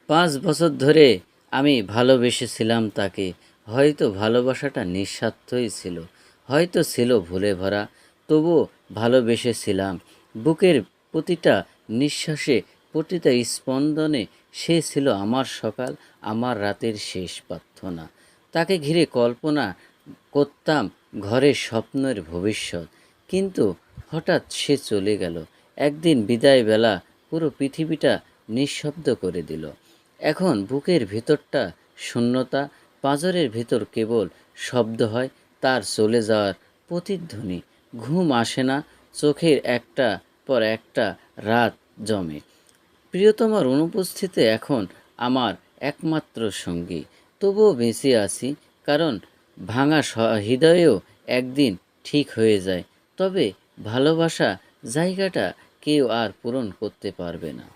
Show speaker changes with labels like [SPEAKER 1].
[SPEAKER 1] 5 বছর ধরে আমি ভালোবেসেছিলাম তাকে। হয়তো ভালোবাসাটা নিঃস্বার্থই ছিল, হয়তো ছিল ভুলে ভরা, তবুও ভালোবেসেছিলাম। বুকের প্রতিটা নিঃশ্বাসে, প্রতিটা স্পন্দনে সে ছিল আমার সকাল, আমার রাতের শেষ প্রার্থনা। তাকে ঘিরে কল্পনা করতাম ঘরের স্বপ্নের ভবিষ্যৎ, কিন্তু হঠাৎ সে চলে গেল। একদিন বিদায় বেলা পুরো পৃথিবীটা নিঃশব্দ করে দিল। এখন বুকের ভেতরটা শূন্যতা, পাঁজরের ভেতর কেবল শব্দ হয় তার চলে যাওয়ার প্রতিধ্বনি। ঘুম আসে না, চোখের একটা পর একটা রাত জমে। প্রিয়তমার অনুপস্থিতি এখন আমার একমাত্র সঙ্গী। তবুও বেঁচে আছি, কারণ ভাঙা হৃদয়েও একদিন ঠিক হয়ে যায়। তবে ভালোবাসা জায়গাটা কেউ আর পূরণ করতে পারবে না।